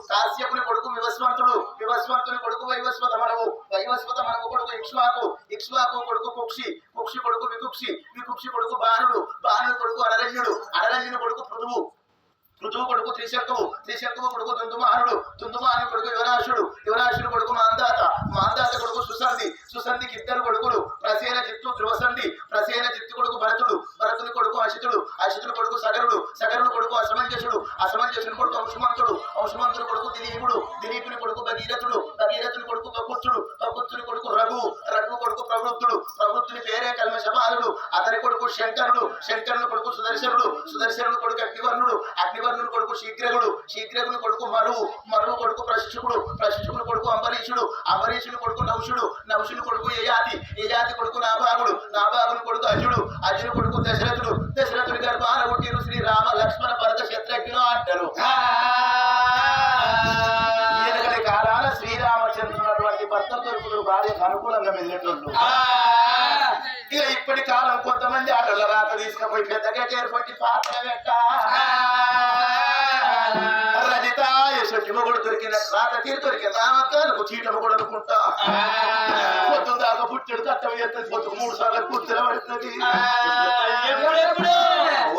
కాశ్యపుని కొడుకు వివస్వంతుడు, వివస్వంతుని కొడుకు వైవస్వత మనవు, వైవస్వత మనవు కొడుకు ఇక్ష్వాకు, ఇక్ష్వాకు కొడుకు కుక్షి, కుక్షి కొడుకు వికుక్షి, వికుక్షి కొడుకు బాణుడు, బాణుడు కొడుకు అనరణ్యుడు, అనరణ్యుని కొడుకు పృథువు, పృథువు కొడుకు త్రిశంకువు, త్రిశంకువు కొడుకు దుందుమానుడు, దుందుమానుడు కొడుకు యువరాశుడు, యువరాశుడు కొడుకు మాందాత, మాందాత కొడుకు సుసంధి, సుసంధికి ఇద్దరు కొడుకులు ప్రసేన జిత్తు ధ్రువసంధి, ప్రసేన జిత్తు కొడుకు భరతుడు, భరతుని కొడుకు అశితుడు, అశితుడు కొడుకు సగరుడు, సగరుడు కొడుకు అసమంజసుడు, అసమంజసుని కొడుకు అంశుమంతుడు, అంశుమంతుడు కొడుకు దిలీపుడు, దిలీపుని కొడుకు భగీరథుడు, భగీరథుని కొడుకు కపుత్రుడు, కపుత్రుని కొడుకు రఘు, రఘు కొడుకు ప్రవృత్తుడు, ప్రవృత్తుని పేరే కల్మషపాలుడు, అతని కొడుకు శంకరుడు, శంకరుని కొడుకు సుదర్శనుడు, సుదర్శనుడు కొడుకు అగ్నివర్ణుడు, అగ్నివర్ణుని కొడుకు శీఘ్రగుడు, శీఘ్రగుని కొడుకు మరువు, మరువు కొడుకు ప్రశిక్షకుడు, ప్రశిక్షకుని కొడుకు అంబరీషుడు, అంబరీషుని కొడుకు నౌషుడు, నౌషుని కొడుకు యయాతి, యయాతి కొడుకు నాభాగుడు, నాభాగుని కొడుకు అర్జుడు, అర్జును కొడుకు దశరథుడు, దశరథుని గర్భాన పుట్టిన శ్రీ రామ లక్ష్మణ భరత శత్రుఘ్నులు అంటారు. ఈయనకటి కాలాన శ్రీరామచంద్రునటువంటి భర్త దొరుకుడు భార్యకు అనుకూలంగా మెదిలేటోళ్ళు. ఇక ఇప్పటి కాలం కొంతమంది ఆటల రాక తీసుకుపోయి పెద్దగా చేరుపట్టి పాత్ర పెట్ట రజిత యశోటి మొగుడు దొరికిన రాత తీరు దొరికిన రామకు చీటలు కూడా అనుకుంటా పొద్దు దాకా పుట్టడు కట్టం చేస్తుంది, పొద్దు 3 సార్లు కూర్చొని పడుతుంది.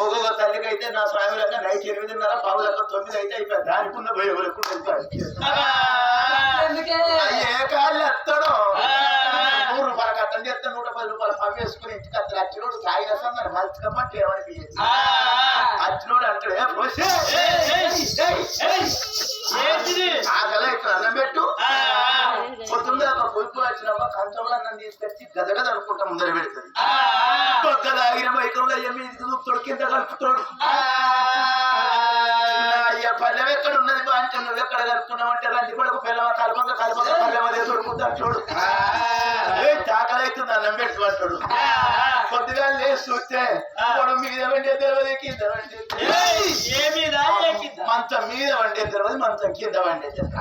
ఒక్కొక్క తల్లికి అయితే నా స్వామిరంగా నైట్ 8:30 పావులకు 9 అయితే అయిపోయి దానికున్న భయం వరకు వెళ్తాడు. ఏ కాళ్ళు ఎత్తడం 100 రూపాయలు కట్టం చేస్తే 110 రూపాయలు పంపేసుకుని ఇంటికి అతను అచ్చినోడు కాయసం మరి మలుచుకోమంటే ఏమనిపించింది. అచ్చినోడు అంటాడు ఆకలి ఇట్లా అన్నం పెట్టు, పొద్దున్న పొదుపు వచ్చినమ్మ కంచంలో అన్నం తీసుకొచ్చి గదగద అనుకుంటా ముందర పెడుతుంది. ఒక్క దాగిన మైకంలో ఎమ్మిది దూపుతాడు, కింద కలుపుతాడు. అయ్యా పల్లెం ఎక్కడ ఉన్నది బాంటే నువ్వు ఎక్కడ కలుపుతున్నావు అంటే రండి కొడుకు పిల్లవ కలపక కలపక పల్లెమదే దొరుకుతాడు చూడు. ఆకలి అవుతుంది అన్నం పెట్టు అంటాడు. కొద్దిగా లేచి చూస్తే వాడు మీద వండే తెలియదు, కింద వండే మంచం మీద వండే తెలియదు, మంచం కింద వండే తెలియదు.